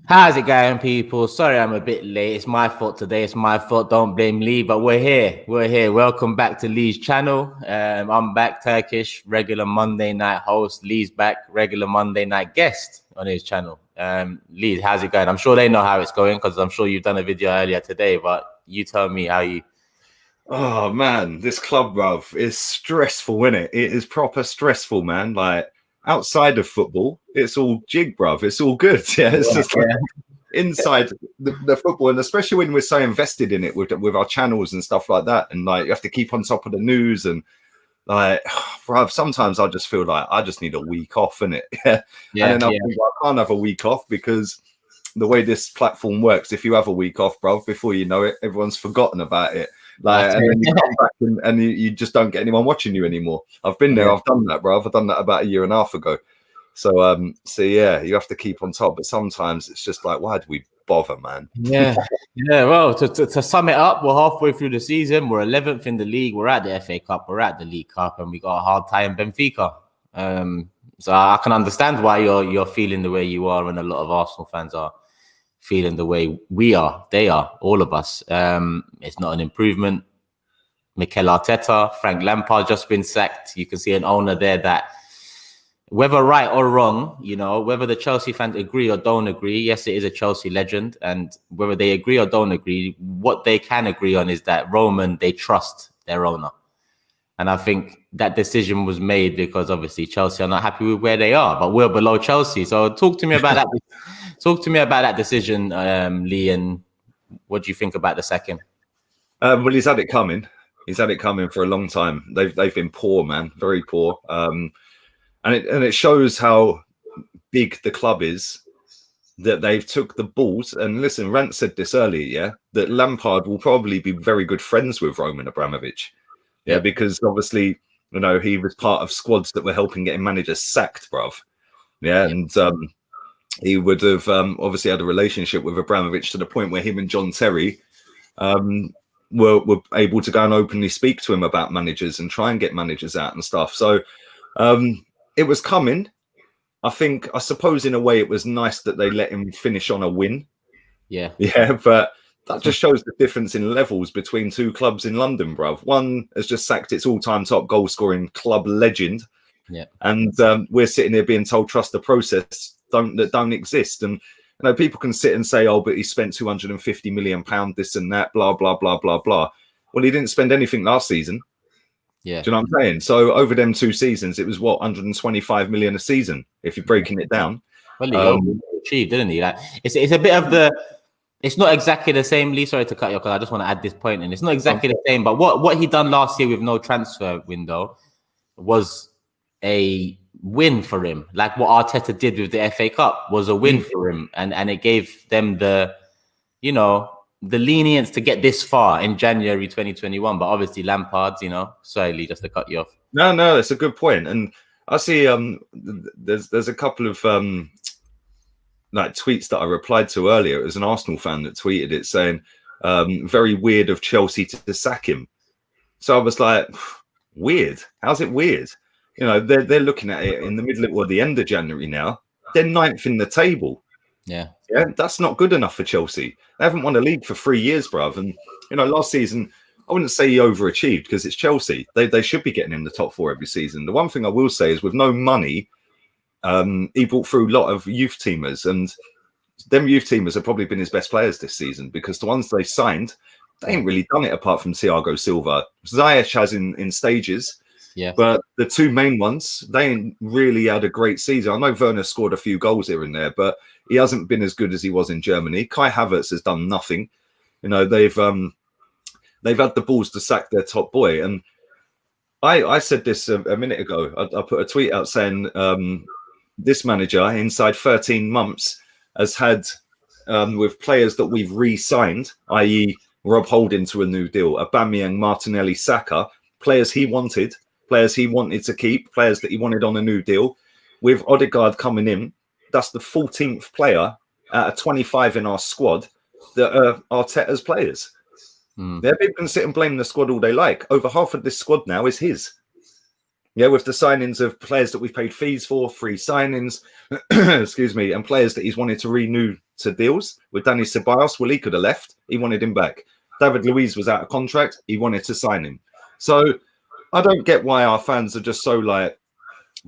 How's it going, people? Sorry I'm a bit late. It's my fault today. It's my fault. Don't blame Lee, but we're here. We're here. Welcome back to Lee's channel. I'm back, Turkish, regular Monday night host. Lee's back, regular Monday night guest on his channel. Lee, how's it going? I'm sure they know how it's going because I'm sure you've done a video earlier today, but you tell me how you... Oh man, this club, bruv, is stressful, isn't it? It is proper stressful, man. Like outside of football, it's all jig, bruv. It's all good. Yeah, it's just like inside the football, and especially when we're so invested in it with our channels and stuff like that, and like you have to keep on top of the news and like, bruv, sometimes I just feel like I just need a week off, innit? Yeah. And then I think, well, I can't have a week off because the way this platform works, if you have a week off, bruv, before you know it, everyone's forgotten about it. Like, and then you come back and you just don't get anyone watching you anymore. I've been there. I've done that, bro. I've done that about 1.5 years ago. So yeah, you have to keep on top. But sometimes it's just like, why do we bother, man? Yeah. Well, to sum it up, we're halfway through the season. We're 11th in the league. We're at the FA Cup. We're at the League Cup, and we got a hard time in Benfica. So I can understand why you're feeling the way you are, and a lot of Arsenal fans are feeling the way we are. They are, all of us. It's not an improvement. Mikel Arteta, Frank Lampard just been sacked. You can see an owner there that, whether right or wrong, you know, whether the Chelsea fans agree or don't agree, yes, it is a Chelsea legend. And whether they agree or don't agree, what they can agree on is that Roman, they trust their owner. And I think that decision was made because obviously Chelsea are not happy with where they are, but we're below Chelsea. So talk to me about that. Talk to me about that decision, Lee, and what do you think about the second? Well, he's had it coming. He's had it coming for a long time. They've been poor, man, very poor. And it shows how big the club is that they've took the balls. And listen, Rant said this earlier, yeah, that Lampard will probably be very good friends with Roman Abramovich. Yeah, because obviously, you know, he was part of squads that were helping getting managers sacked, bruv. Yeah, and he would have obviously had a relationship with Abramovich to the point where him and John Terry were able to go and openly speak to him about managers and try and get managers out and stuff. So it was coming. I suppose in a way it was nice that they let him finish on a win. Yeah, but that just shows the difference in levels between two clubs in London, bruv. One has just sacked its all-time top goal-scoring club legend. Yeah, and we're sitting here being told trust the process that don't exist. And you know, people can sit and say, oh, but he spent £250 million, this and that, blah blah blah blah blah. Well, he didn't spend anything last season. Yeah, do you know what I'm saying? So over them 2 seasons, it was what, 125 million a season if you're breaking it down. Well, he achieved, didn't he? Like it's a bit of the. It's not exactly the same, Lee. Sorry to cut you because I just want to add this point in. It's not exactly the same, but what he done last year with no transfer window was a win for him. Like what Arteta did with the FA Cup was a win for him, and it gave them the, you know, the lenience to get this far in January 2021. But obviously Lampards, you know, sorry Lee, just to cut you off. No, that's a good point. And I see there's a couple of like tweets that I replied to earlier. It was an Arsenal fan that tweeted it saying very weird of Chelsea to sack him. So I was like, weird? How's it weird? You know, they're looking at it in the middle or the end of January now. They're 9th in the table. Yeah, that's not good enough for Chelsea. They haven't won a league for 3 years, bruv. And you know, last season I wouldn't say he overachieved because it's Chelsea. They should be getting in the top 4 every season. The one thing I will say is with no money, he brought through a lot of youth teamers, and them youth teamers have probably been his best players this season because the ones they signed, they ain't really done it apart from Thiago Silva. Ziyech has in stages. Yeah, but the 2 main ones, they ain't really had a great season. I know Werner scored a few goals here and there, but he hasn't been as good as he was in Germany. Kai Havertz has done nothing. You know, they've had the balls to sack their top boy. And I said this a minute ago. I put a tweet out saying this manager inside 13 months has had with players that we've re-signed, i.e. Rob Holding to a new deal, Aubameyang, Martinelli, Saka, players he wanted to keep, players that he wanted on a new deal. With Odegaard coming in, that's the 14th player out of 25 in our squad that are Arteta's players. People can sit and blame the squad all they like. Over half of this squad now is his. Yeah, with the signings of players that we've paid fees for, free signings, excuse me, and players that he's wanted to renew to deals. With Danny Ceballos, well, he could have left. He wanted him back. David Luiz was out of contract. He wanted to sign him. So I don't get why our fans are just so like,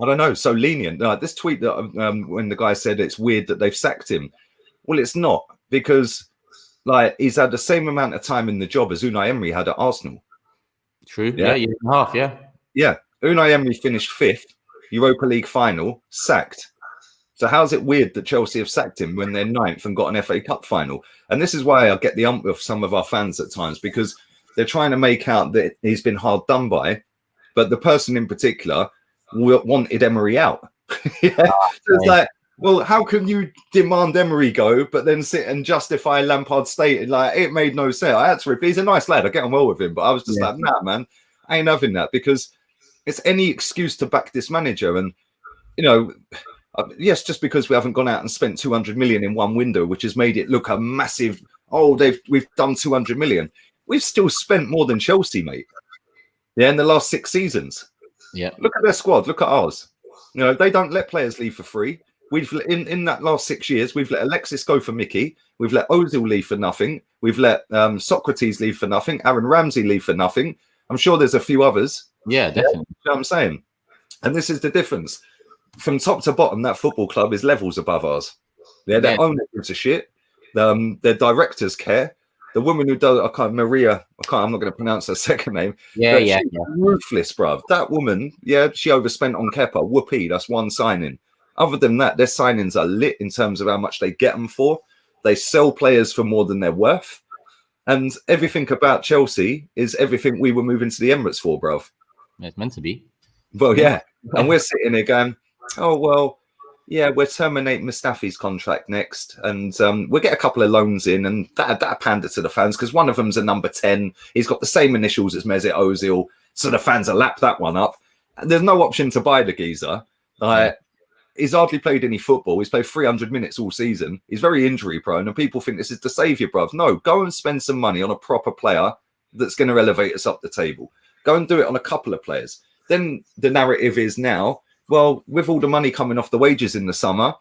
I don't know, so lenient. This tweet that when the guy said it's weird that they've sacked him. Well, it's not, because like he's had the same amount of time in the job as Unai Emery had at Arsenal. True. Yeah, year and a half. Yeah. Yeah. Unai Emery finished 5th, Europa League final, sacked. So how's it weird that Chelsea have sacked him when they're 9th and got an FA Cup final? And this is why I get the ump with some of our fans at times, because they're trying to make out that he's been hard done by, but the person in particular wanted Emery out. Yeah. So it's like, well, how can you demand Emery go, but then sit and justify Lampard's state? Like, it made no sense. I had to repeat, he's a nice lad. I get on well with him, but I was just like, nah, man, I ain't having that, because it's any excuse to back this manager. And, you know, yes, just because we haven't gone out and spent 200 million in one window, which has made it look a massive, we've done 200 million. We've still spent more than Chelsea, mate. Yeah, in the last 6 seasons. Yeah. Look at their squad. Look at ours. You know, they don't let players leave for free. We've in that last 6 years, we've let Alexis go for Mickey. We've let Ozil leave for nothing. We've let Socrates leave for nothing. Aaron Ramsey leave for nothing. I'm sure there's a few others. Yeah, definitely. You know what I'm saying? And this is the difference. From top to bottom, that football club is levels above ours. Yeah, their owner gives a shit. Their directors care. The woman who does, I'm not going to pronounce her second name. Yeah. Ruthless, bruv. That woman, she overspent on Kepa. Whoopee, that's one signing. Other than that, their signings are lit in terms of how much they get them for. They sell players for more than they're worth. And everything about Chelsea is everything we were moving to the Emirates for, bruv. It's meant to be. Well, yeah. And we're sitting here going, oh, well, yeah, we're terminating Mustafi's contract next. And we'll get a couple of loans in, and that pander to the fans, because one of them's a number 10. He's got the same initials as Mesut Ozil. So the fans will lap that one up. And there's no option to buy the geezer. He's hardly played any football. He's played 300 minutes all season. He's very injury prone, and people think this is the saviour, bruv. No, go and spend some money on a proper player that's going to elevate us up the table. Go and do it on a couple of players. Then the narrative is now, well, with all the money coming off the wages in the summer,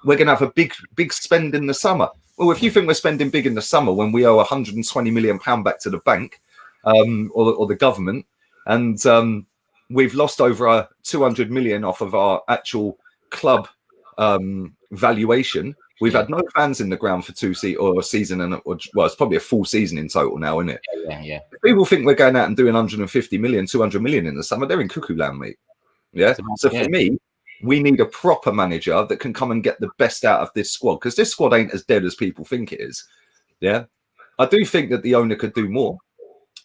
we're going to have a big spend in the summer. Well, if you think we're spending big in the summer when we owe 120 million pound back to the bank or the government, and we've lost over 200 million off of our actual club valuation. We've had no fans in the ground for a season, well, it's probably a full season in total now, isn't it? Yeah. If people think we're going out and doing 150 million, 200 million in the summer, they're in cuckoo land, mate. Yeah. So for me, we need a proper manager that can come and get the best out of this squad, because this squad ain't as dead as people think it is. Yeah. I do think that the owner could do more.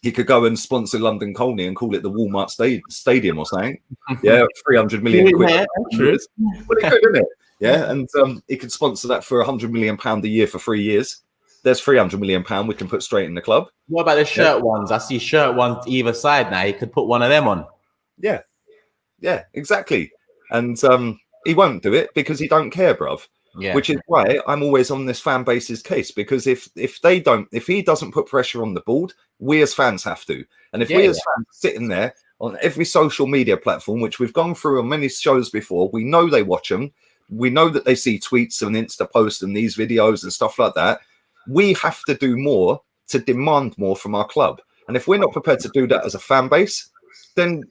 He could go and sponsor London Colney and call it the Walmart Stadium or something. Yeah, 300 million quid. Yeah, true. Well, it could, isn't it? Yeah, and he could sponsor that for 100 million pound a year for 3 years. There's 300 million pound we can put straight in the club. What about the shirt ones? I see shirt ones either side now. He could put one of them on. Yeah, exactly. And he won't do it because he don't care, bruv. Yeah. Which is why I'm always on this fan base's case, because if he doesn't put pressure on the board, we as fans have to. And if we as fans are sitting there on every social media platform, which we've gone through on many shows before, we know they watch them. We know that they see tweets and Insta posts and these videos and stuff like that. We have to do more to demand more from our club. And if we're not prepared to do that as a fan base, then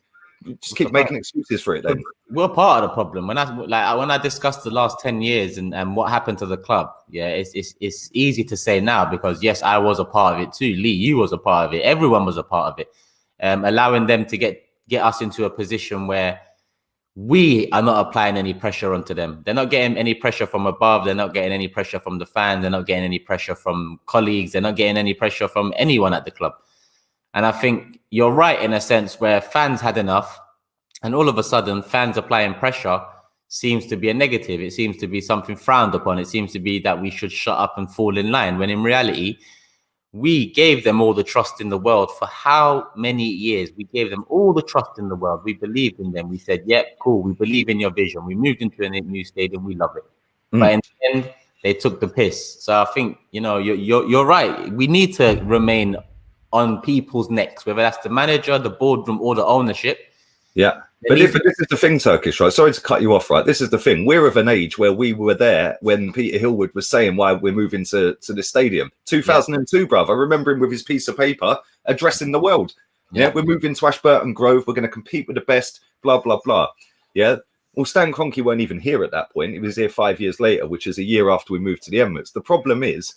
just keep making excuses for it. Then we're part of the problem. When I discussed the last 10 years and what happened to the club, it's easy to say now, because yes, I was a part of it too. Lee, you was a part of it. Everyone was a part of it. Allowing them to get us into a position where we are not applying any pressure onto them. They're not getting any pressure from above. They're not getting any pressure from the fans. They're not getting any pressure from colleagues. They're not getting any pressure from anyone at the club. And I think you're right in a sense where fans had enough, and all of a sudden fans applying pressure seems to be a negative. It seems to be something frowned upon. It seems to be that we should shut up and fall in line, when in reality, we gave them all the trust in the world for how many years? We gave them all the trust in the world. We believed in them. We said, yep, cool. We believe in your vision. We moved into a new stadium. We love it. But in the end, they took the piss. So I think, you're right. We need to remain on people's necks, whether that's the manager, the boardroom, or the ownership. Yeah. But this is the thing, Turkish, right? Sorry to cut you off, right? This is the thing. We're of an age where we were there when Peter Hillwood was saying why we're moving to the stadium. 2002, bruv. I remember him with his piece of paper addressing the world. Yeah, we're moving to Ashburton Grove. We're going to compete with the best, blah, blah, blah. Yeah. Well, Stan Kroenke weren't even here at that point. He was here 5 years later, which is a year after we moved to the Emirates. The problem is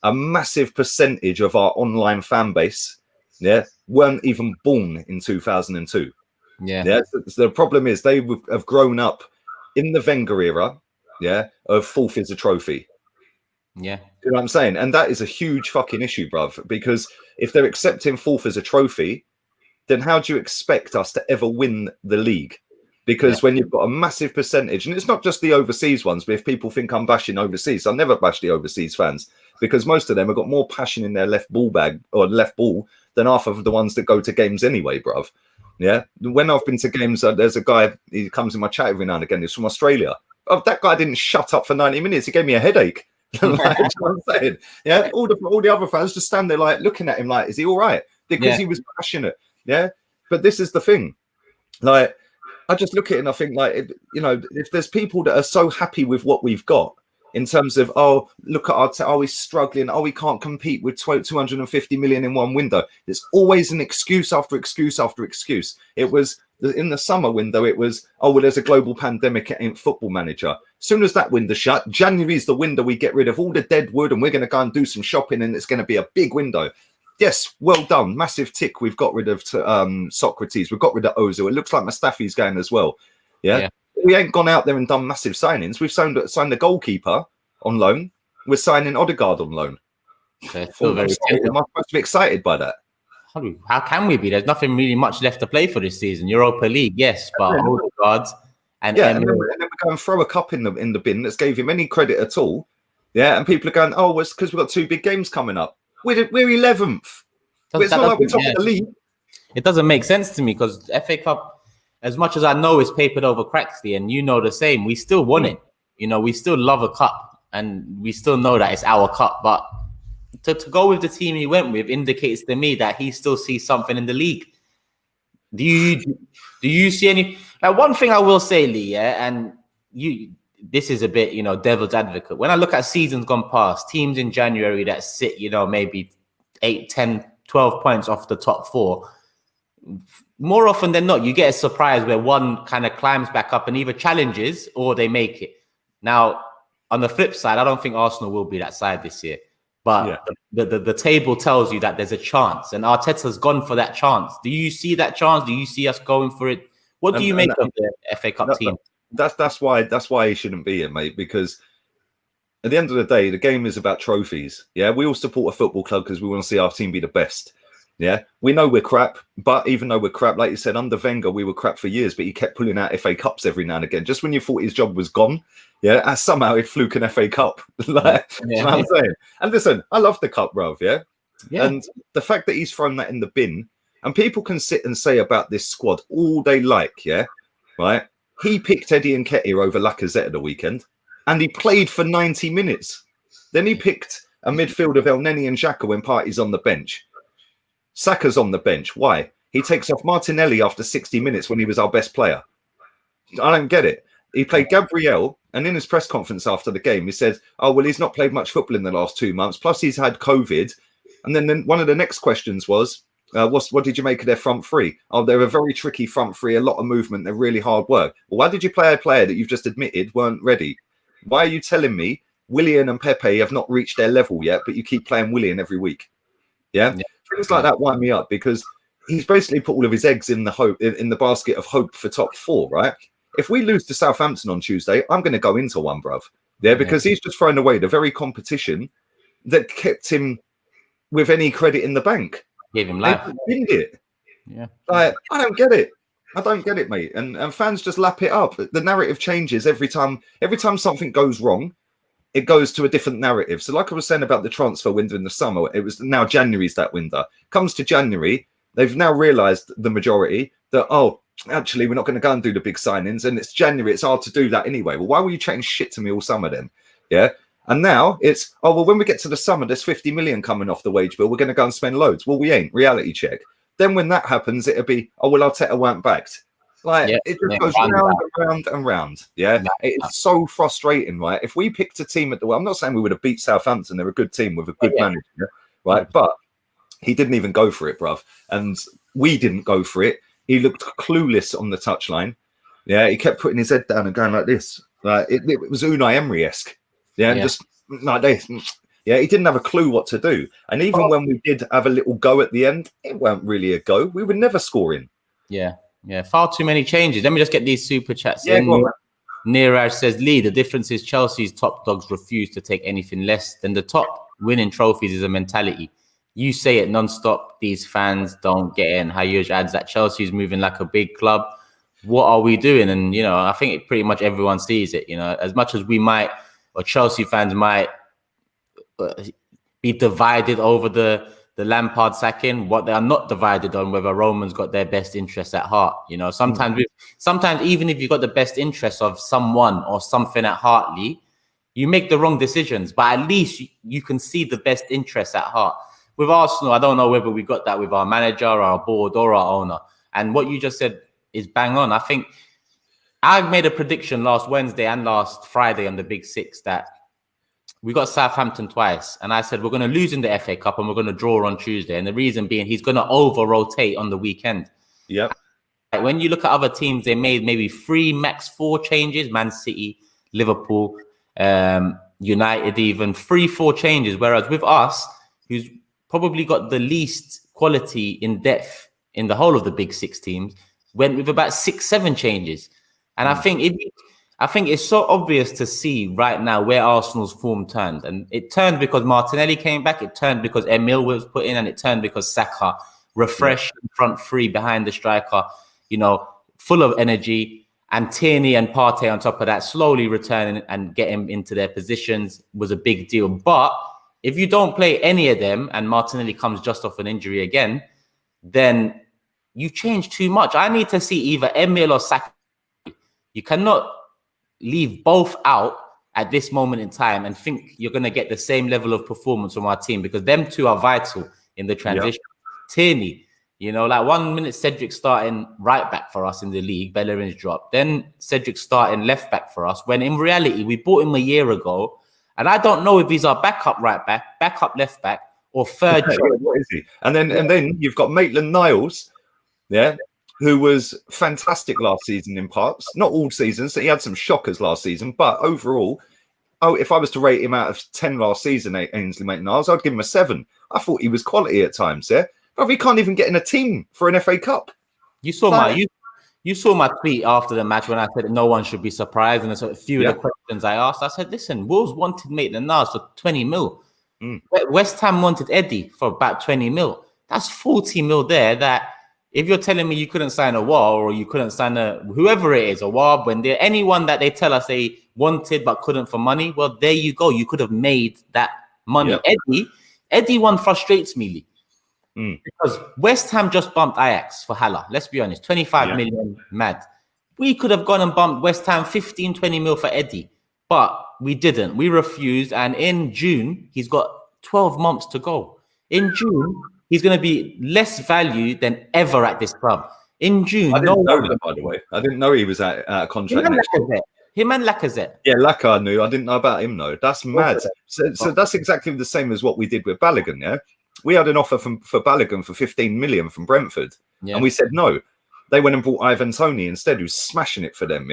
a massive percentage of our online fan base, weren't even born in 2002. Yeah. So the problem is they have grown up in the Wenger era, of fourth is a trophy. Yeah. You know what I'm saying? And that is a huge fucking issue, bruv, because if they're accepting fourth as a trophy, then how do you expect us to ever win the league? Because when you've got a massive percentage, and it's not just the overseas ones, but if people think I'm bashing overseas, I'll never bash the overseas fans, because most of them have got more passion in their left ball than half of the ones that go to games anyway, bruv. Yeah. When I've been to games, there's a guy, he comes in my chat every now and again. He's from Australia. Oh, that guy didn't shut up for 90 minutes. He gave me a headache. Like, you know what I'm saying? Yeah. All the other fans just stand there like looking at him like, is he all right? Because he was passionate. Yeah. But this is the thing. Like, I just look at it and I think, like, if there's people that are so happy with what we've got in terms of, oh, look at are we struggling? Oh, we can't compete with 250 million in one window. There's always an excuse after excuse after excuse. It was in the summer window. It was, oh, well, there's a global pandemic in Football Manager. As soon as that window shut, January is the window we get rid of all the dead wood and we're going to go and do some shopping and it's going to be a big window. Yes, well done. Massive tick. We've got rid of Socrates. We've got rid of Ozil. It looks like Mustafi's going as well. Yeah. We ain't gone out there and done massive signings. We've signed the goalkeeper on loan. We're signing Odegaard on loan. Okay, Am I supposed to be excited by that? How can we be? There's nothing really much left to play for this season. Europa League, yes, but Odegaard and then we're going to throw a cup in the bin that's gave him any credit at all. Yeah, and people are going, oh, it's because we've got 2 big games coming up. We're 11th. It's not like we're top of the league. It doesn't make sense to me because FA Cup, as much as I know it's papered over Craxley, and you know the same, we still won it. We still love a cup, and we still know that it's our cup. But to go with the team he went with indicates to me that he still sees something in the league. Do you see any? Like, one thing I will say, Lee, and this is a bit, devil's advocate. When I look at seasons gone past, teams in January that sit, maybe 8, 10, 12 points off the top 4, more often than not, you get a surprise where one kind of climbs back up and either challenges or they make it. Now, on the flip side, I don't think Arsenal will be that side this year. But the table tells you that there's a chance, and Arteta's gone for that chance. Do you see that chance? Do you see us going for it? What do you make of the FA Cup team? That's why he shouldn't be here, mate, because at the end of the day, the game is about trophies. Yeah, we all support a football club because we want to see our team be the best. Yeah, we know we're crap, but even though we're crap, like you said, under Wenger, we were crap for years, but he kept pulling out FA Cups every now and again. Just when you thought his job was gone, and somehow he'd fluke an FA Cup. You know what I'm saying? And listen, I love the cup, bruv, and the fact that he's thrown that in the bin, and people can sit and say about this squad all they like, right? He picked Eddie Nketiah over Lacazette at the weekend, and he played for 90 minutes. Then he picked a midfield of El Neni and Xhaka when Partey's on the bench. Saka's on the bench. Why? He takes off Martinelli after 60 minutes when he was our best player. I don't get it. He played Gabriel, and in his press conference after the game, he said, oh, well, he's not played much football in the last 2 months, plus he's had COVID. And then one of the next questions was, what did you make of their front three? Oh, they're a very tricky front three, a lot of movement, they're really hard work. Well, why did you play a player that you've just admitted weren't ready? Why are you telling me Willian and Pepe have not reached their level yet, but you keep playing Willian every week? Yeah. Things like that wind me up, because he's basically put all of his eggs in the basket of hope for top 4, right? If we lose to Southampton on Tuesday, I'm going to go into one, bruv. Yeah, because he's just thrown away the very competition that kept him with any credit in the bank. Gave him life. It. Yeah. Like, I don't get it. I don't get it, mate. And fans just lap it up. The narrative changes every time something goes wrong. It goes to a different narrative. So like I was saying about the transfer window in the summer, it was now January's that window. Comes to January, they've now realised, the majority, that, oh, actually, we're not going to go and do the big signings. And it's January. It's hard to do that anyway. Well, why were you chatting shit to me all summer then? Yeah. And now it's, oh, well, when we get to the summer, there's 50 million coming off the wage bill. We're going to go and spend loads. Well, we ain't. Reality check. Then when that happens, it'll be, oh, well, Arteta weren't backed. Like Yeah, it just yeah, goes round and round and round. Yeah, it's so frustrating, right? If we picked a team at the, well, I'm not saying we would have beat Southampton. They're a good team with a good manager, right? But he didn't even go for it, bruv, and we didn't go for it. He looked clueless on the touchline. Yeah, he kept putting his head down and going like this. Like it was Unai Emery-esque. Yeah, and just like this. Yeah, he didn't have a clue what to do. And even when we did have a little go at the end, it weren't really a go. We were never scoring. Yeah, far too many changes. Let me just get these super chats in. Go on, Neeraj says, Lee, the difference is Chelsea's top dogs refuse to take anything less than the top. Winning trophies is a mentality. You say it non-stop. These fans don't get in. Hayuj adds that Chelsea's moving like a big club. What are we doing? And, I think pretty much everyone sees it. As much as we might, or Chelsea fans might be divided over the Lampard sacking, what they are not divided on, whether Roman's got their best interests at heart. Sometimes even if you've got the best interests of someone or something at heart, Lee, you make the wrong decisions, but at least you can see the best interests at heart. With Arsenal, I don't know whether we got that with our manager, our board, or our owner. And what you just said is bang on. I think I made a prediction last Wednesday and last Friday on the Big Six that we got Southampton twice. And I said, we're going to lose in the FA Cup and we're going to draw on Tuesday. And the reason being, he's going to over-rotate on the weekend. Yep. When you look at other teams, they made maybe 3, max 4 changes. Man City, Liverpool, United even. 3-4 changes. Whereas with us, who's probably got the least quality in depth in the whole of the Big Six teams, went with about 6-7 changes. And I think it's so obvious to see right now where Arsenal's form turned. And it turned because Martinelli came back. It turned because Emil was put in. And it turned because Saka, refreshed front three behind the striker, full of energy. And Tierney and Partey on top of that, slowly returning and getting into their positions was a big deal. But if you don't play any of them and Martinelli comes just off an injury again, then you change too much. I need to see either Emil or Saka. You cannot leave both out at this moment in time and think you're going to get the same level of performance from our team, because them two are vital in the transition. Yep. Tierney, like 1 minute Cedric starting right back for us in the league, Bellerin's dropped. Then Cedric starting left back for us, when in reality we bought him a year ago. And I don't know if he's our backup right back, backup left back, or third choice. What is he? And then you've got Maitland-Niles, who was fantastic last season in parts. Not all seasons. He had some shockers last season, but overall, if I was to rate him out of 10 last season, Ainsley Maitland-Niles, I'd give him a 7. I thought he was quality at times. But he can't even get in a team for an FA Cup. You saw my tweet after the match when I said that no one should be surprised, and a few of the questions I asked. I said, listen, Wolves wanted Maitland-Niles for 20 mil. West Ham wanted Eddie for about 20 mil. That's 40 mil there. That if you're telling me you couldn't sign a Wall, or you couldn't sign whoever it is, a Wall, when they're anyone that they tell us they wanted but couldn't for money, well, there you go. You could have made that money. Yep. Eddie one frustrates me, Lee. Because West Ham just bumped Ajax for Haller. Let's be honest, 25 million mad. We could have gone and bumped West Ham 15, 20 mil for Eddie, but we didn't. We refused. And in June, he's got 12 months to go. In June, he's going to be less value than ever at this club. In June, I didn't know that, by the way. I didn't know he was at contract. Him and Lacazette. Yeah, Laka I knew. I didn't know about him though. That's mad. So that's exactly the same as what we did with Balogun. Yeah. We had an offer for Balogun for 15 million from Brentford, and we said no. They went and bought Ivan Toney instead, who's smashing it for them.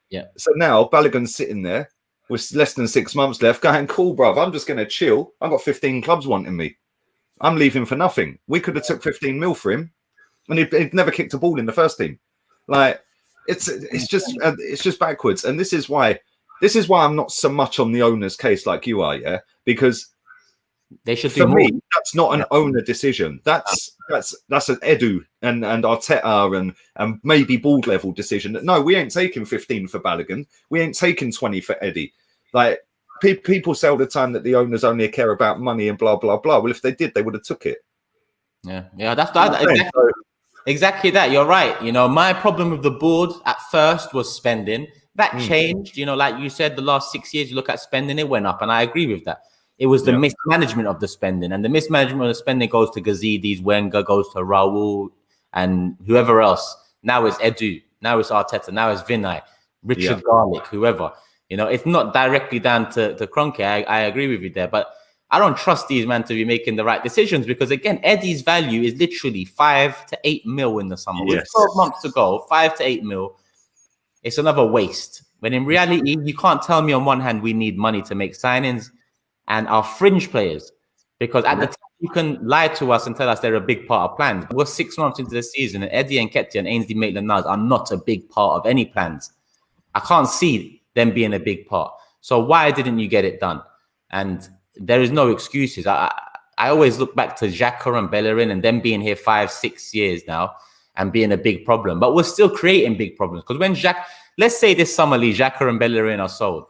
Yeah. So now Balogun's sitting there with less than 6 months left, going, "Cool, bruv. I'm just going to chill. I've got 15 clubs wanting me. I'm leaving for nothing." We could have took 15 mil for him, and he'd never kicked a ball in the first team. Like it's just backwards, and this is why I'm not so much on the owner's case like you are. Yeah, because they should do more. That's not an owner decision. That's an Edu and Arteta and maybe board level decision. No, we ain't taking 15 for Balogun. We ain't taking 20 for Eddie. Like people say all the time that the owners only care about money and blah blah blah. Well, if they did, they would have took it. Yeah, that's exactly that. You're right. My problem with the board at first was spending. That changed. Like you said, the last 6 years, you look at spending, it went up, and I agree with that. It was the mismanagement of the spending, and the mismanagement of the spending goes to Gazidis, Wenger, goes to Rowe, and whoever else. Now it's Edu. Now it's Arteta. Now it's Vinay, Richard Garlick, whoever. You know, it's not directly down to Kroenke. I agree with you there, but I don't trust these men to be making the right decisions because, again, Eddie's value is literally 5 to 8 mil in the summer. With 12 months to go, 5 to 8 mil, it's another waste. When in reality, you can't tell me on one hand we need money to make signings and our fringe players, because at the time you can lie to us and tell us they're a big part of plans. We're 6 months into the season and Eddie Nketiah and Ainsley Maitland-Niles are not a big part of any plans. I can't see them being a big part. So why didn't you get it done? And there is no excuses. I always look back to Xhaka and Bellerin and them being here 5-6 years now and being a big problem. But we're still creating big problems. Because when let's say this summer league, Xhaka and Bellerin are sold,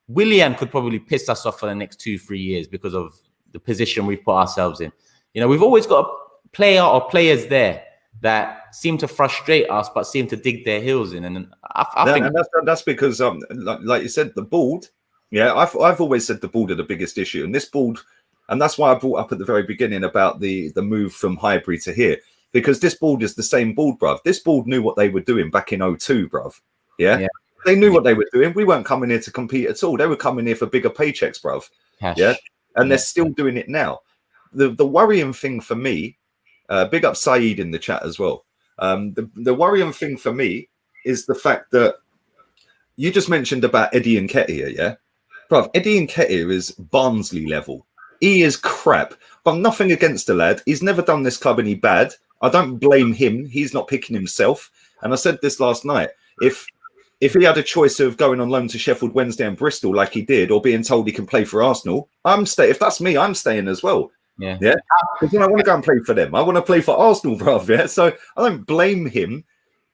Willian could probably piss us off for the next 2-3 years because of the position we've put ourselves in. You know, we've always got a player or players there that seem to frustrate us, but seem to dig their heels in. And I think that's because, like you said, the board. Yeah, I've always said the board are the biggest issue, and this board, and that's why I brought up at the very beginning about the move from Highbury to here, because this board is the same board, bruv. This board knew what they were doing back in 2002, bruv. Yeah. They knew what they were doing. We weren't coming here to compete at all. They were coming here for bigger paychecks, bruv. Cash. Yeah, and they're still doing it now. The worrying thing for me, big up Saeed in the chat as well. The worrying thing for me is the fact that you just mentioned about Eddie Nketiah, yeah? Bruv, Eddie Nketiah is Barnsley level. He is crap, but nothing against the lad. He's never done this club any bad. I don't blame him. He's not picking himself. And I said this last night. If he had a choice of going on loan to Sheffield Wednesday and Bristol like he did, or being told he can play for Arsenal, I'm staying. If that's me, I'm staying as well. Yeah. Because I want to go and play for them. I want to play for Arsenal, bruv. Yeah. So I don't blame him.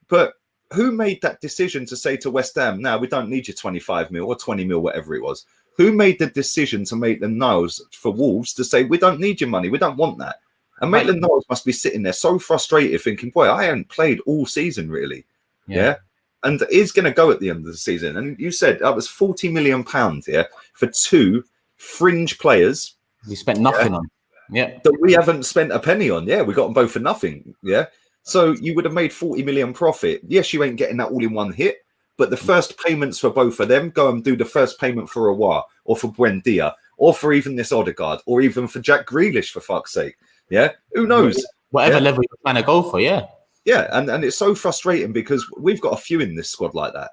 But who made that decision to say to West Ham, "No, we don't need your 25 mil or 20 mil, whatever it was"? Who made the decision to make the Niles for Wolves to say, "We don't need your money. We don't want that"? And Maitland-Niles must be sitting there so frustrated, thinking, "Boy, I haven't played all season, really." Yeah. And he's going to go at the end of the season. And you said that was £40 million, for 2 fringe players. We spent nothing on. Yeah. That we haven't spent a penny on. Yeah, we got them both for nothing. Yeah. So you would have made 40 million profit. Yes, you ain't getting that all in one hit, but the first payments for both of them, go and do the first payment for Aouar or for Buendia or for even this Odegaard or even for Jack Grealish, for fuck's sake. Yeah. Who knows? Whatever level you're trying to go for. Yeah. Yeah, and it's so frustrating because we've got a few in this squad like that.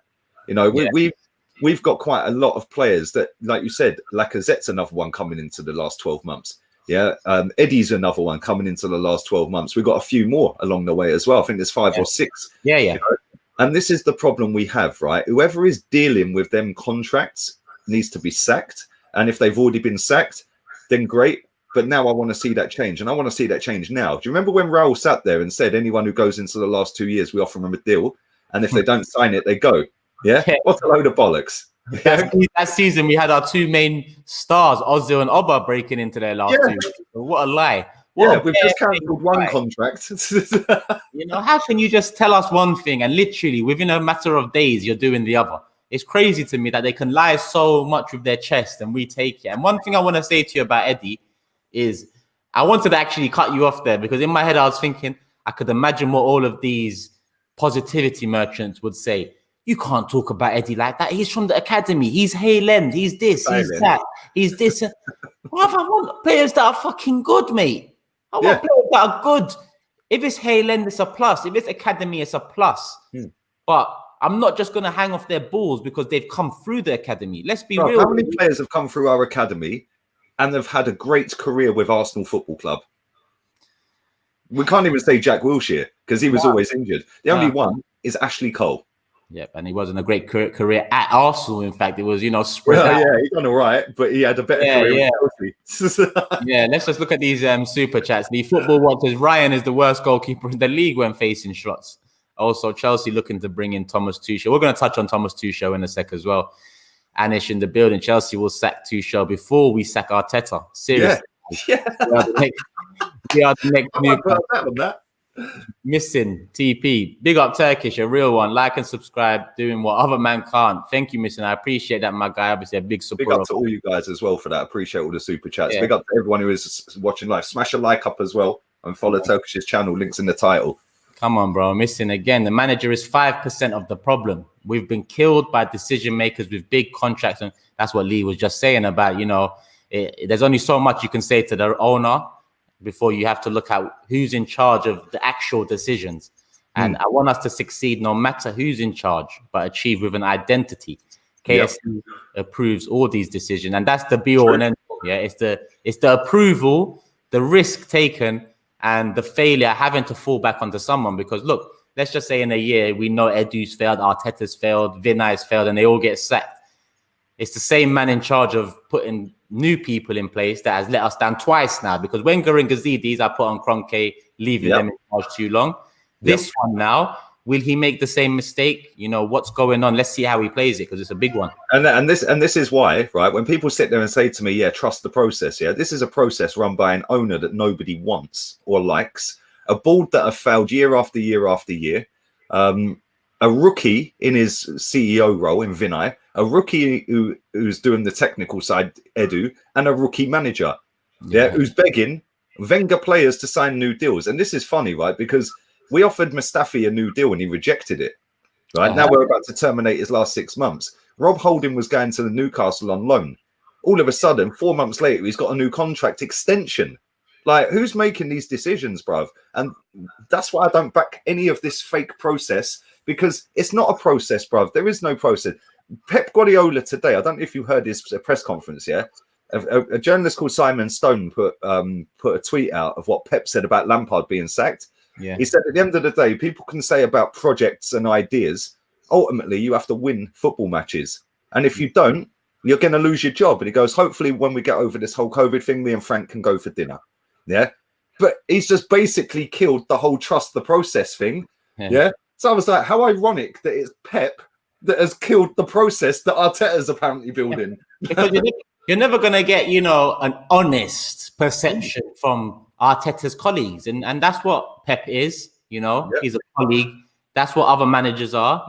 You know, we've got quite a lot of players that, like you said, Lacazette's another one coming into the last 12 months. Yeah, Eddie's another one coming into the last 12 months. We've got a few more along the way as well. I think there's 5 or 6. Yeah. You know? And this is the problem we have, right? Whoever is dealing with them contracts needs to be sacked. And if they've already been sacked, then great. But now I want to see that change, and I want to see that change now. Do you remember when Rowe sat there and said, anyone who goes into the last 2 years, we offer them a deal, and if they don't sign it, they go? Yeah? What a load of bollocks. That season, we had our 2 main stars, Ozil and Oba, breaking into their last 2 weeks. What a lie. We've just cancelled one contract. You know, how can you just tell us one thing and literally within a matter of days, you're doing the other? It's crazy to me that they can lie so much with their chest and we take it. And one thing I want to say to you about Eddie is I wanted to actually cut you off there because in my head I was thinking I could imagine what all of these positivity merchants would say. You can't talk about Eddie like that. He's from the academy. He's Hayland. He's this. He's that. He's this. Well, I want players that are fucking good, mate. I want players that are good. If it's Hayland, it's a plus. If it's academy, it's a plus. But I'm not just going to hang off their balls because they've come through the academy. Let's be real. How many players have come through our academy and they've had a great career with Arsenal Football Club? We can't even say Jack Wilshere because he was always injured. The only one is Ashley Cole. Yep, and he wasn't a great career at Arsenal. In fact, it was, spread out. Yeah, he done all right, but he had a better career. Yeah, let's just look at these super chats. The Football Watch says Ryan is the worst goalkeeper in the league when facing shots. Also, Chelsea looking to bring in Thomas Tuchel. We're going to touch on Thomas Tuchel in a sec as well. Anish in the building. Chelsea will sack Tuchel before we sack Arteta. Seriously. Yeah. We are the next new Missing TP. Big up Turkish, a real one. Like and subscribe, doing what other man can't. Thank you, Missing. I appreciate that, my guy. Obviously, a big support. Big up to all you guys as well for that. Appreciate all the super chats. Big up to everyone who is watching live. Smash a like up as well and follow Turkish's channel. Links in the title. Come on, bro. Missing again. The manager is 5% of the problem. We've been killed by decision makers with big contracts. And that's what Lee was just saying about, there's only so much you can say to the owner before you have to look at who's in charge of the actual decisions. And I want us to succeed no matter who's in charge, but achieve with an identity. KSC approves all these decisions. And that's the be all and end all. Yeah, it's the approval, the risk taken, and the failure having to fall back onto someone. Because look, let's just say in a year, we know Edu's failed, Arteta's failed, Vinay's failed, and they all get sacked. It's the same man in charge of putting new people in place that has let us down twice now. Because Wenger and Gazidis, I put on Kroenke, leaving them in charge too long. This one now, will he make the same mistake? What's going on? Let's see how he plays it, because it's a big one. And this is why, right? When people sit there and say to me, "Yeah, trust the process." Yeah, this is a process run by an owner that nobody wants or likes, a board that have failed year after year after year, a rookie in his CEO role in Vinay, a rookie who's doing the technical side, Edu, and a rookie manager, who's begging Wenger players to sign new deals. And this is funny, right? Because we offered Mustafi a new deal and he rejected it. Right now, we're about to terminate his last 6 months. Rob Holding was going to the Newcastle on loan. All of a sudden, 4 months later, he's got a new contract extension. Like, who's making these decisions, bruv? And that's why I don't back any of this fake process, because it's not a process, bruv. There is no process. Pep Guardiola today, I don't know if you heard his press conference, a journalist called Simon Stone put a tweet out of what Pep said about Lampard being sacked. He said at the end of the day, people can say about projects and ideas. Ultimately, you have to win football matches. And if you don't, you're going to lose your job. And he goes, hopefully, when we get over this whole COVID thing, me and Frank can go for dinner. Yeah. But he's just basically killed the whole trust the process thing. Yeah. So I was like, how ironic that it's Pep that has killed the process that Arteta's apparently building. Because you're never going to get, an honest perception from Arteta's colleagues, and that's what Pep is. He's a colleague. That's what other managers are.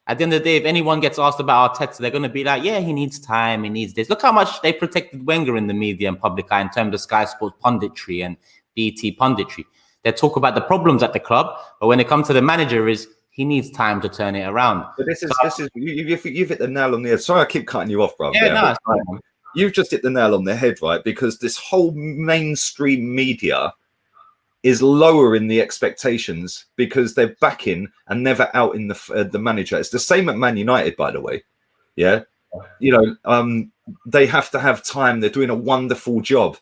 At the end of the day, if anyone gets asked about Arteta, they're going to be like, yeah, he needs time, he needs this. Look how much they protected Wenger in the media and public eye in terms of Sky Sports punditry and BT punditry. They talk about the problems at the club, but when it comes to the manager, he needs time to turn it around. But this is you've hit the nail on the head. Sorry, I keep cutting you off, bro. You've just hit the nail on the head, right? Because this whole mainstream media is lowering the expectations because they're backing and never out in the manager. It's the same at Man United, by the way. Yeah, they have to have time. They're doing a wonderful job.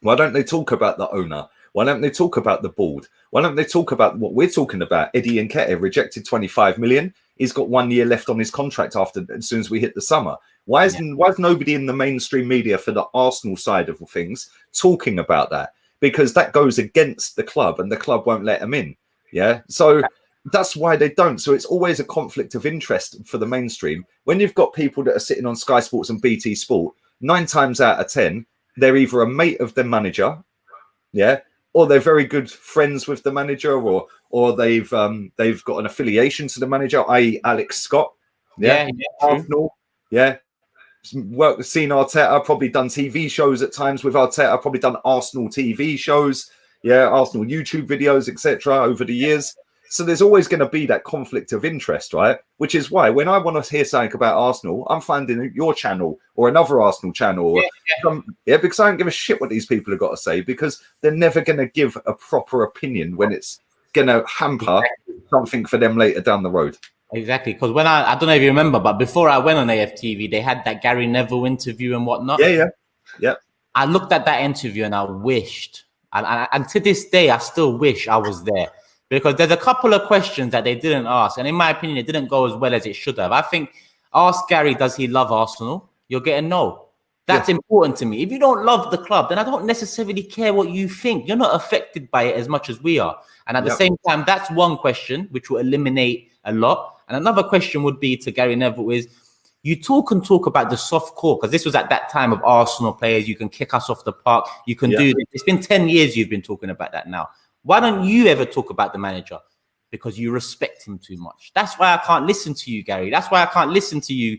Why don't they talk about the owner? Why don't they talk about the board? Why don't they talk about what we're talking about? Eddie Nketiah rejected 25 million. He's got 1 year left on his contract as soon as we hit the summer. Why is nobody in the mainstream media for the Arsenal side of things talking about that? Because that goes against the club and the club won't let them in. Yeah. So that's why they don't. So it's always a conflict of interest for the mainstream. When you've got people that are sitting on Sky Sports and BT Sport, 9 times out of 10, they're either a mate of the manager, or they're very good friends with the manager, or they've got an affiliation to the manager, i.e. Alex Scott. Arsenal. Seen Arteta, probably done TV shows at times with Arteta, probably done Arsenal TV shows, Arsenal YouTube videos, etc. over the years. So there's always going to be that conflict of interest, right? Which is why when I want to hear something about Arsenal, I'm finding your channel or another Arsenal channel. Because I don't give a shit what these people have got to say, because they're never going to give a proper opinion when it's going to hamper something for them later down the road. Exactly, because when I don't know if you remember, but before I went on AFTV, they had that Gary Neville interview and whatnot. Yeah. I looked at that interview and I wished, and to this day, I still wish I was there, because there's a couple of questions that they didn't ask, and in my opinion, it didn't go as well as it should have. I think, ask Gary, does he love Arsenal? You'll get a no. That's important to me. If you don't love the club, then I don't necessarily care what you think. You're not affected by it as much as we are. And at the same time, that's one question which will eliminate a lot. And another question would be to Gary Neville is, you talk about the soft core, because this was at that time of Arsenal players. You can kick us off the park. You can do this. It's been 10 years you've been talking about that now. Why don't you ever talk about the manager? Because you respect him too much. That's why I can't listen to you, Gary. That's why I can't listen to you,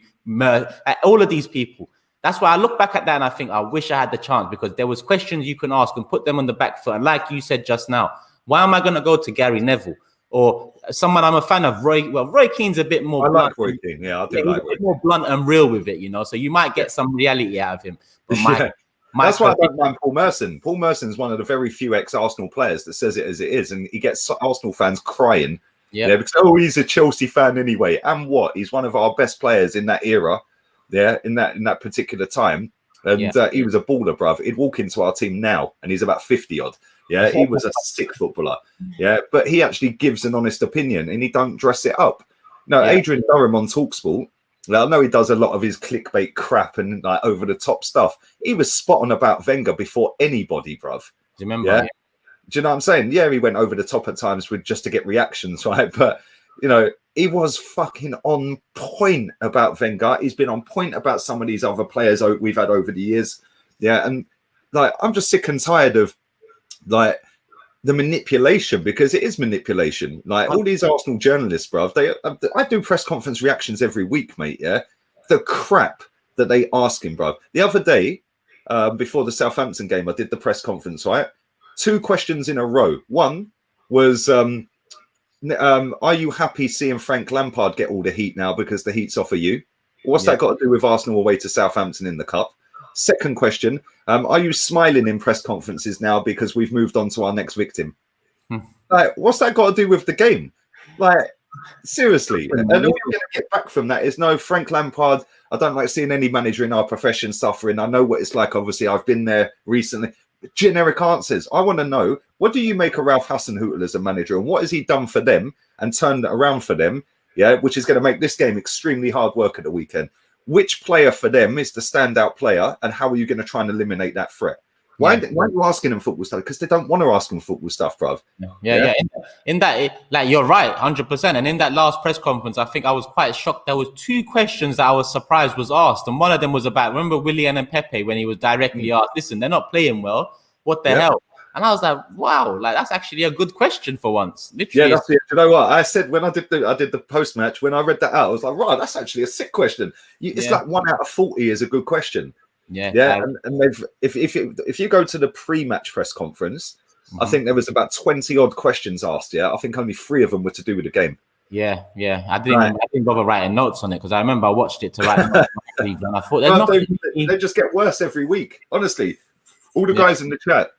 all of these people. That's why I look back at that and I think I wish I had the chance, because there was questions you can ask and put them on the back foot. And like you said just now, why am I going to go to Gary Neville or someone I'm a fan of, Roy. Well, Roy Keane's a bit more. I blunt. like Roy Keane. Yeah, I do He's like a Roy bit more blunt and real with it, you know. So you might get some reality out of him. But that's why I don't mind Paul Merson. Paul Merson is one of the very few ex-Arsenal players that says it as it is, and he gets Arsenal fans crying. Yeah, because he's a Chelsea fan anyway, and what? He's one of our best players in that era. Yeah, in that particular time, and he was a baller, bruv. He'd walk into our team now, and he's about 50 odd. Yeah, he was a sick footballer. Yeah, but he actually gives an honest opinion, and he don't dress it up. No, Adrian Durham on TalkSport. I know he does a lot of his clickbait crap and like over the top stuff. He was spot on about Wenger before anybody, bruv. Do you remember? Yeah? Do you know what I'm saying? Yeah, he went over the top at times with just to get reactions, right? But you know, he was fucking on point about Wenger. He's been on point about some of these other players we've had over the years. Yeah, and like I'm just sick and tired of like the manipulation, because it is manipulation. Like all these Arsenal journalists, bruv, I do press conference reactions every week, mate. Yeah, the crap that they ask him, bruv. The other day, before the Southampton game, I did the press conference, right? 2 questions in a row. One was, are you happy seeing Frank Lampard get all the heat now because the heat's off of you? What's that got to do with Arsenal away to Southampton in the cup? Second question, are you smiling in press conferences now because we've moved on to our next victim? Like, what's that got to do with the game? Like, seriously. And all you're going to get back from that is, no, Frank Lampard, I don't like seeing any manager in our profession suffering. I know what it's like. Obviously, I've been there recently. Generic answers. I want to know, what do you make of Ralph Hasenhüttl as a manager, and what has he done for them and turned it around for them? Yeah, which is going to make this game extremely hard work at the weekend. Which player for them is the standout player, and how are you going to try and eliminate that threat? Why are you asking them football stuff? Because they don't want to ask them football stuff, bruv. Yeah. In that, like, you're right, 100%. And in that last press conference, I think I was quite shocked. There was 2 questions that I was surprised was asked, and one of them was about, remember Willian and Pepe, when he was directly asked, listen, they're not playing well. What the hell? And I was like, wow, like that's actually a good question for once. Literally, that's it. You know what I said when I did the post match, when I read that out, I was like, right, that's actually a sick question. It's like 1 out of 40 is a good question. And they've if you go to the pre-match press conference, I think there was about 20 odd questions asked. I think only 3 of them were to do with the game. I didn't bother writing notes on it because I remember I watched it to write notes. And I thought they just get worse every week. Honestly, all the guys in the chat,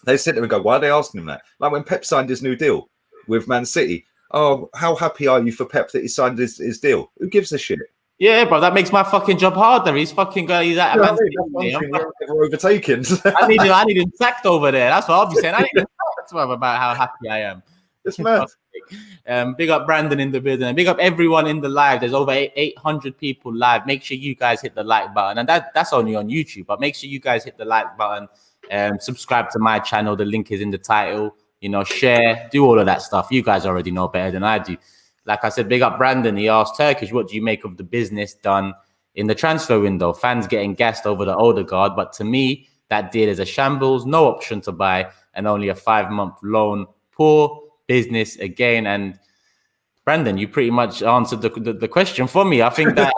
they sit there and go, why are they asking him that? Like when Pep signed his new deal with Man City. Oh, how happy are you for Pep that he signed his deal? Who gives a shit? Yeah, bro, that makes my fucking job harder. He's fucking going. He's at Man City. We're overtaken. I need him sacked over there. That's what I'll be saying. I need him sacked about how happy I am. It's mad. Big up Brandon in the building. And big up everyone in the live. There's over 800 people live. Make sure you guys hit the like button. And that's only on YouTube. But make sure you guys hit the like button. Subscribe to my channel. The link is in the title. You know, share. Do all of that stuff. You guys already know better than I do. Like I said, big up Brandon. He asked Turkish, what do you make of the business done in the transfer window? Fans getting gassed over the Odegaard. But to me, that deal is a shambles. No option to buy. And only a 5-month loan. Poor business again. And Brandon, you pretty much answered the question for me. I think that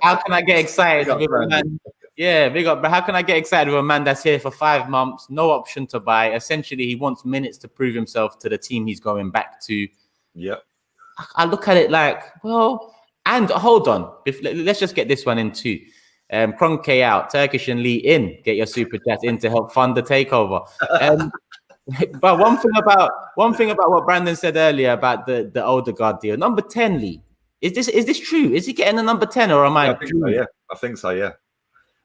how can I get excited with a man? Yeah, big up. But how can I get excited with a man that's here for 5 months, no option to buy? Essentially, he wants minutes to prove himself to the team he's going back to. Yeah. I look at it like, well, and hold on. Let's just get this one in too. Kroenke out, Turkish and Lee in. Get your super chat in to help fund the takeover. But one thing about what Brandon said earlier about the Odegaard deal, number 10, Lee. Is this true? Is he getting a number 10 or am I? I think so. Yeah.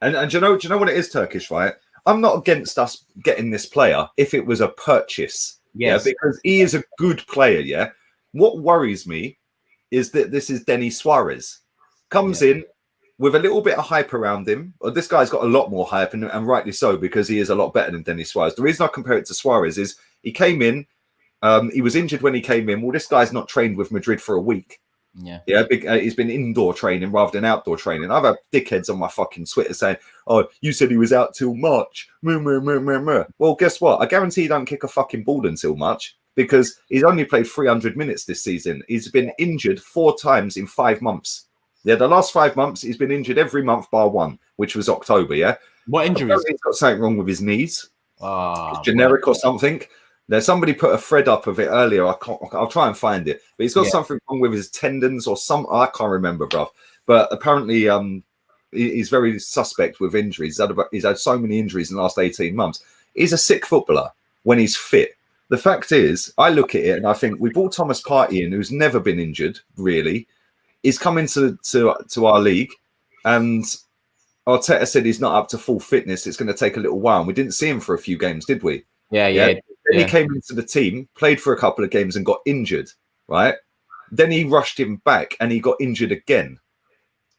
And do you know what it is, Turkish, right? I'm not against us getting this player if it was a purchase. Yes. Yeah, because he is a good player. Yeah. What worries me is that this is Denis Suarez. Comes in with a little bit of hype around him. Well, this guy's got a lot more hype, and rightly so, because he is a lot better than Denis Suarez. The reason I compare it to Suarez is he came in, he was injured when he came in. Well, this guy's not trained with Madrid for a week. He's been indoor training rather than outdoor training. I've had dickheads on my fucking Twitter saying, oh, you said he was out till March. Well, guess what? I guarantee he don't kick a fucking ball until March, because he's only played 300 minutes this season. He's been injured 4 times in 5 months. Yeah, the last 5 months, he's been injured every month bar one, which was October, yeah? What injuries? He's got something wrong with his knees. It's generic or something. There's somebody put a thread up of it earlier. I'll try and find it. But he's got something wrong with his tendons or I can't remember, bruv. But apparently, he's very suspect with injuries. He's had so many injuries in the last 18 months. He's a sick footballer when he's fit. The fact is, I look at it and I think we brought Thomas Partey in, who's never been injured, really. He's come into our league, and Arteta said he's not up to full fitness. It's going to take a little while. And we didn't see him for a few games, did we? Yeah. Then he came into the team, played for a couple of games and got injured, right? Then he rushed him back and he got injured again.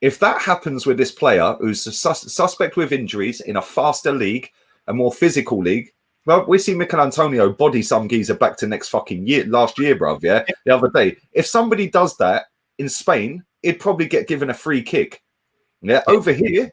If that happens with this player who's a suspect with injuries in a faster league, a more physical league, well, we see Mikel Antonio body some geezer back to next fucking year, last year, bruv, yeah? The other day. If somebody does that in Spain, he'd probably get given a free kick. Yeah, over here,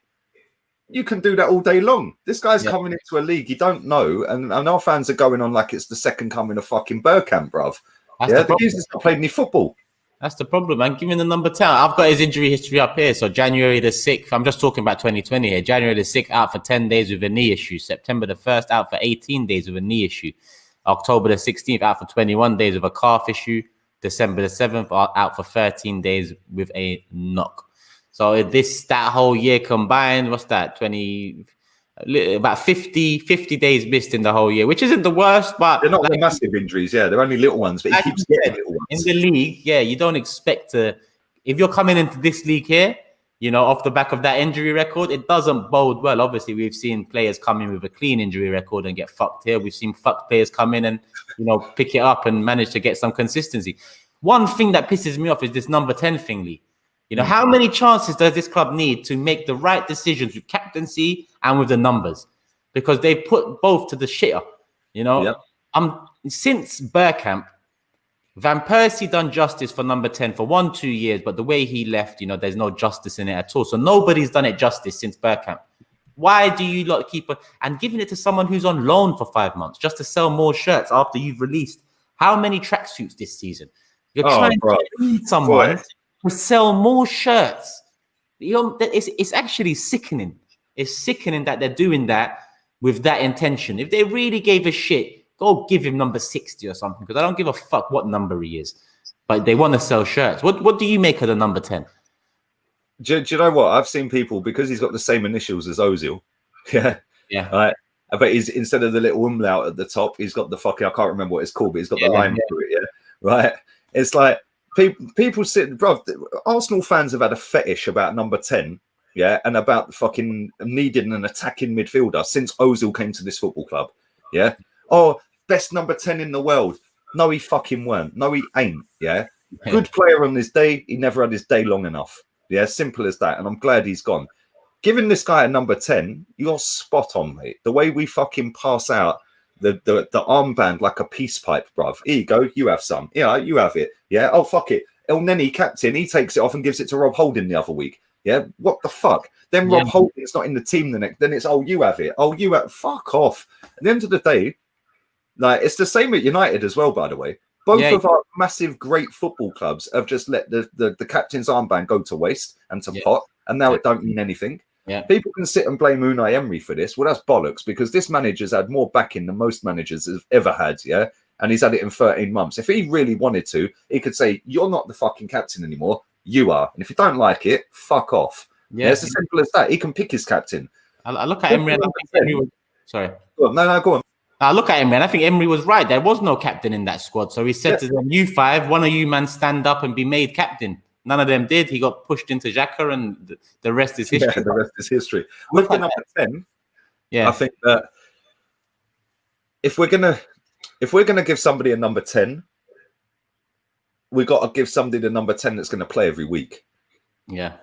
you can do that all day long. This guy's coming into a league you don't know, and our fans are going on like it's the second coming of fucking Bergkamp, bruv. The geezer's not played any football. That's the problem, man. Give me the number 10. I've got his injury history up here. So January the 6th, I'm just talking about 2020 here. January the 6th, out for 10 days with a knee issue. September the 1st, out for 18 days with a knee issue. October the 16th, out for 21 days with a calf issue. December the 7th, out for 13 days with a knock. So that whole year combined, what's that? About 50 days missed in the whole year, which isn't the worst, but they're not the massive injuries. Yeah, they're only little ones, but he keeps getting little ones. In the league, you don't expect to. If you're coming into this league here, off the back of that injury record, it doesn't bode well. Obviously, we've seen players come in with a clean injury record and get fucked here. We've seen fucked players come in and pick it up and manage to get some consistency. One thing that pisses me off is this number 10 thing, Lee. How many chances does this club need to make the right decisions with captaincy and with the numbers? Because they've put both to the shitter. Since Bergkamp, Van Persie done justice for number 10 for 1-2 years, but the way he left, there's no justice in it at all. So nobody's done it justice since Bergkamp. Why do you lot keep and giving it to someone who's on loan for 5 months just to sell more shirts after you've released how many tracksuits this season? You're trying to feed someone to sell more shirts. It's actually sickening. It's sickening that they're doing that with that intention. If they really gave a shit, go give him number 60 or something, because I don't give a fuck what number he is. But they want to sell shirts. What do you make of the number 10? Do you know what? I've seen people, because he's got the same initials as Ozil. Yeah. Right. But he's, instead of the little umlaut at the top, he's got the fucking, I can't remember what it's called, but he's got the line through it. Yeah. Right. It's like, people sit, bro. Arsenal fans have had a fetish about number 10, and about fucking needing an attacking midfielder since Ozil came to this football club, Oh, best number 10 in the world. No, he fucking weren't. No, he ain't. Good player on his day. He never had his day long enough. Simple as that. And I'm glad he's gone. Giving this guy a number 10, you're spot on, mate. The way we fucking pass out the armband like a peace pipe, bruv. Here you go. You have some. Yeah, you have it. Yeah. Oh, fuck it. El Neni, captain, he takes it off and gives it to Rob Holding the other week. Yeah. What the fuck? Then Rob Holding's not in the team the next. Then it's, oh, you have it. Oh, you have. Fuck off. At the end of the day, like, it's the same at United as well, by the way. Both of our massive, great football clubs have just let the captain's armband go to waste and to pot, and now it don't mean anything. Yeah. People can sit and blame Unai Emery for this. Well, that's bollocks, because this manager's had more backing than most managers have ever had, and he's had it in 13 months. If he really wanted to, he could say, you're not the fucking captain anymore, you are. And if you don't like it, fuck off. It's as simple as that. He can pick his captain. I look at Emery and I think Emery was... Sorry. Go on. Go on. I look at Emery and I think Emery was right. There was no captain in that squad. So he said to them, you five, one of you man stand up and be made captain. None of them did. He got pushed into Xhaka, and the rest is history. The rest is history. With the number 10, I think that if we're gonna give somebody a number 10, we got to give somebody the number 10 that's going to play every week. Yeah.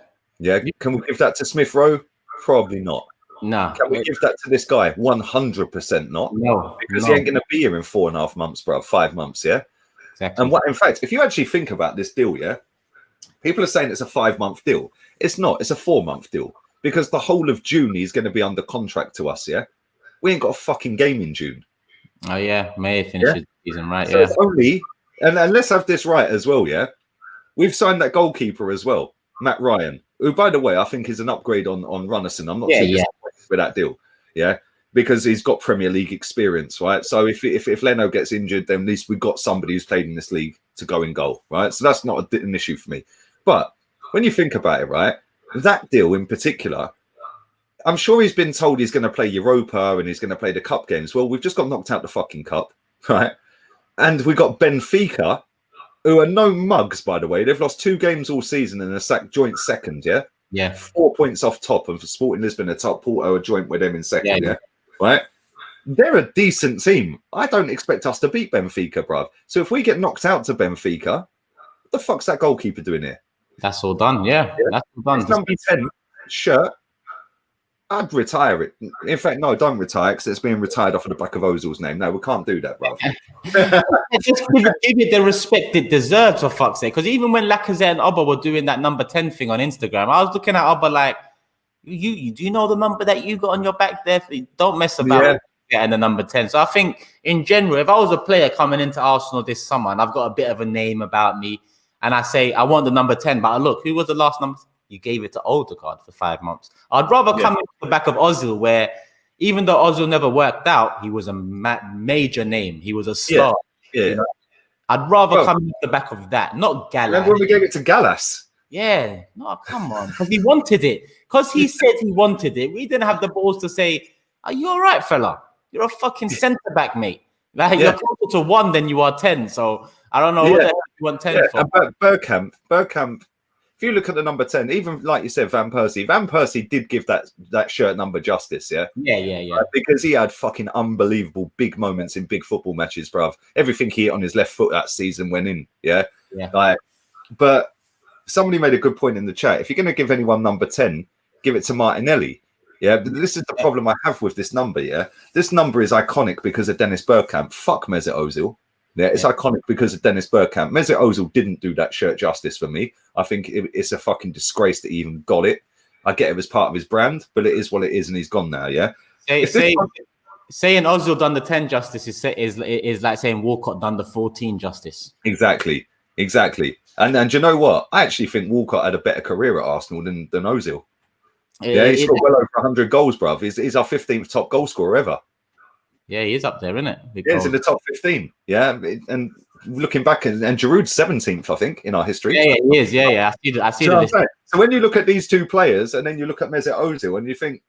Can we give that to Smith Rowe? Probably not. No. Can we give that to this guy? 100% not. No, because he ain't going to be here in 4.5 months, bro. 5 months. Yeah. Exactly. And in fact, if you actually think about this deal, people are saying it's a 5-month deal. It's not. It's a 4-month deal, because the whole of June he's going to be under contract to us. Yeah. We ain't got a fucking game in June. Oh yeah, May finishes the season, right? So it's only, and let's have this right as well. Yeah, we've signed that goalkeeper as well, Matt Ryan, who, by the way, I think is an upgrade on Runnison. I'm not too disappointed with that deal. Yeah, because he's got Premier League experience, right? So if Leno gets injured, then at least we've got somebody who's played in this league to go in goal, right? So that's not an issue for me. But when you think about it, right, that deal in particular, I'm sure he's been told he's going to play Europa and he's going to play the cup games. Well, we've just got knocked out the fucking cup, right? And we got Benfica, who are no mugs, by the way. They've lost 2 games all season and a joint second, yeah? Yeah. 4 points off top, and for Sporting Lisbon, a top, Porto a joint with them in second, yeah? Right? They're a decent team. I don't expect us to beat Benfica, bruv. So if we get knocked out to Benfica, what the fuck's that goalkeeper doing here? That's all done, yeah. That's all done. It's number 10 shirt. I'd retire it. In fact, no, don't retire because it's being retired off of the back of Ozil's name. No, we can't do that, bro. Just give it the respect it deserves, for fuck's sake. Because even when Lacazette and Oba were doing that number 10 thing on Instagram, I was looking at Oba like, you do you know the number that you got on your back there? Don't mess about getting the number 10. So I think in general, if I was a player coming into Arsenal this summer and I've got a bit of a name about me and I say I want the number 10, but look, who was the last number? You gave it to Odegaard for 5 months. I'd rather come into the back of Ozil, where even though Ozil never worked out, he was a major name. He was a star. You know? I'd rather come into the back of that, not Gallas. Remember when we gave it to Gallas? Yeah. No, come on. Because he wanted it. Because he said he wanted it. We didn't have the balls to say, are you all right, fella? You're a fucking centre-back, mate. Like, you're closer to 1 than you are 10. So I don't know what the hell you want 10 for. Bergkamp. If you look at the number 10, even like you said, Van Persie did give that shirt number justice, yeah? Yeah. Because he had fucking unbelievable big moments in big football matches, bruv. Everything he hit on his left foot that season went in, yeah? Like, but somebody made a good point in the chat. If you're going to give anyone number 10, give it to Martinelli, yeah? But this is the problem I have with this number, yeah? This number is iconic because of Dennis Bergkamp. Fuck Mesut Ozil. Yeah, it's iconic because of Dennis Bergkamp. Mesut Ozil didn't do that shirt justice for me. I think it's a fucking disgrace that he even got it. I get it as part of his brand, but it is what it is, and he's gone now. Yeah. Saying Ozil done the 10 justice is like saying Walcott done the 14 justice. Exactly. And you know what? I actually think Walcott had a better career at Arsenal than Ozil. Yeah, he's got well over 100 goals, bruv. He's our 15th top goal scorer ever. Yeah, he is up there, isn't it? He's in the top 15. Yeah, and looking back, and Giroud's 17th, I think, in our history. Yeah, he is. Yeah. I see that. So when you look at these 2 players, and then you look at Mesut Ozil, and you think,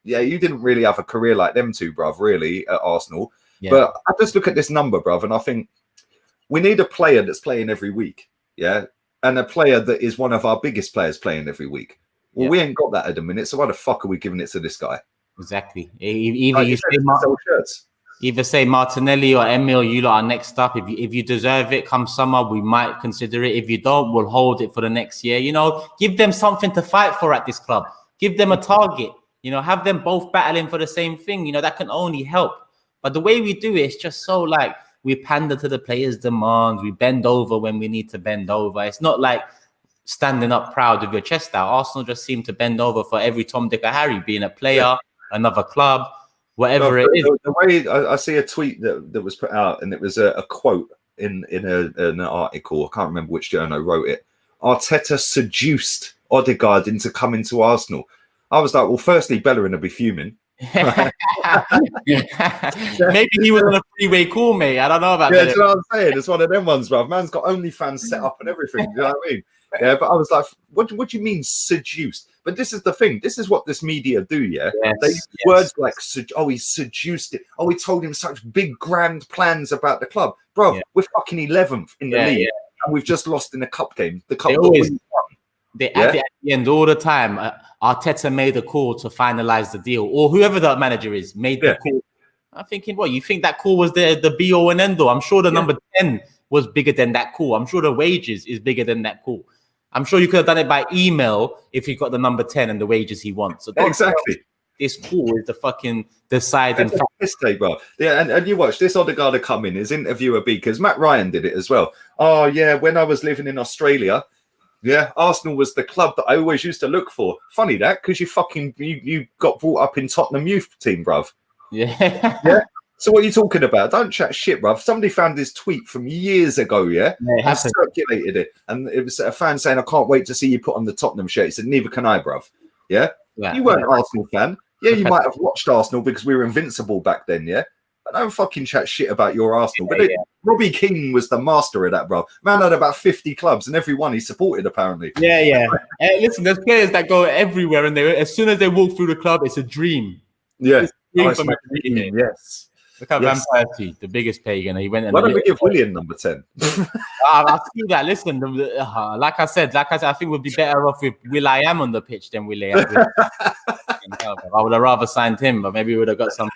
yeah, you didn't really have a career like them 2, bruv, really, at Arsenal. Yeah. But I just look at this number, bruv, and I think we need a player that's playing every week, yeah, and a player that is one of our biggest players playing every week. Well, we ain't got that at the minute, so why the fuck are we giving it to this guy? Exactly. Either say Martinelli or Emil, you lot are next up. If you deserve it, come summer, we might consider it. If you don't, we'll hold it for the next year. You know, give them something to fight for at this club. Give them a target. You know, have them both battling for the same thing. You know, that can only help. But the way we do it is just so like we pander to the players' demands. We bend over when we need to bend over. It's not like standing up proud with your chest out. Arsenal just seem to bend over for every Tom, Dick, or Harry, being a player, another club, whatever it is. The way I see a tweet that was put out, and it was a quote in an article. I can't remember which journal wrote it. Arteta seduced Odegaard into coming to Arsenal. I was like, well, firstly, Bellerin will be fuming. Maybe he was on a three-way call, mate. I don't know about that. Yeah, that's what I'm saying. It's one of them ones, bruv. Man's got OnlyFans set up and everything. You know what I mean? Yeah, but I was like, what do you mean seduced? But this is the thing. This is what this media do, yeah? They use words like, oh, he seduced it. Oh, he told him such big, grand plans about the club. Bro, we're fucking 11th in the league, and we've just lost in a cup game. The cup they add it at the end all the time. Arteta made a call to finalize the deal, or whoever the manager is made the call. I'm thinking, what, you think that call was the be-all and end-all? I'm sure the number 10 was bigger than that call. I'm sure the wages is bigger than that call. I'm sure you could have done it by email if you got the number 10 and the wages he wants. So exactly. This call is the fucking deciding factor. Mistake, bro. Yeah, and you watch this Odegaard come in, his interviewer because Matt Ryan did it as well. Oh, yeah, when I was living in Australia, yeah, Arsenal was the club that I always used to look for. Funny that, because you got brought up in Tottenham youth team, bruv. Yeah. So what are you talking about? Don't chat shit, bruv. Somebody found this tweet from years ago, and circulated it. And it was a fan saying, I can't wait to see you put on the Tottenham shirt. He said, neither can I, bruv. Yeah? You weren't an Arsenal fan. Yeah, you might have watched Arsenal because we were invincible back then, yeah? I don't fucking chat shit about your Arsenal. But Robbie Keane was the master of that, bro. Man had about 50 clubs and every one he supported, apparently. Yeah. Listen, there's players that go everywhere and as soon as they walk through the club, it's a dream. Yeah. It's a dream for me. Yes. Look at Van Persie, the biggest pagan. He went. Why don't we give Willian number 10? I see that. Listen, like I said, I think we'd be better off with Will.i.am on the pitch than Will.i.am. I would have rather signed him, but maybe we would have got some,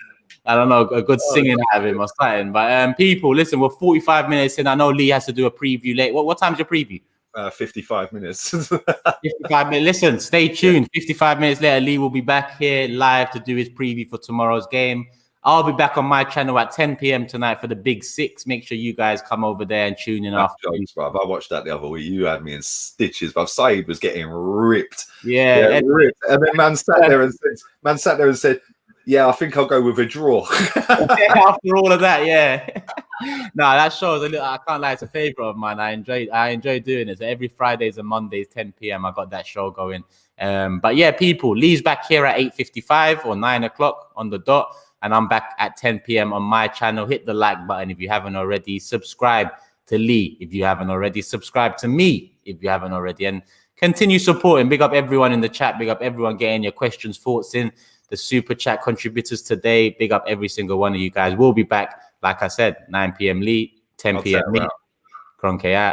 I don't know, a good singing out of him or something. But people, listen, we're 45 minutes in. I know Lee has to do a preview late. What time's your preview? 55 minutes. 55 minutes. Listen, stay tuned. 55 minutes later, Lee will be back here live to do his preview for tomorrow's game. I'll be back on my channel at 10 p.m. tonight for the Big Six. Make sure you guys come over there and tune in after. Jokes, bruv. I watched that the other week. You had me in stitches, bruv. Saeed was getting ripped. Yeah, ripped. And then man sat there and said, yeah, I think I'll go with a draw. After all of that, yeah. No, that shows. I can't lie, it's a favorite of mine. I enjoy doing it. So every Fridays and Mondays, 10 p.m. I got that show going. But yeah, people, Lee's back here at 8:55 or 9 o'clock on the dot. And I'm back at 10 p.m. on my channel. Hit the like button if you haven't already. Subscribe to Lee if you haven't already. Subscribe to me if you haven't already. And continue supporting. Big up everyone in the chat. Big up everyone getting your questions, thoughts in. The super chat contributors today. Big up every single one of you guys. We'll be back, like I said, 9 p.m. Lee, 10 p.m. me. Cronke out.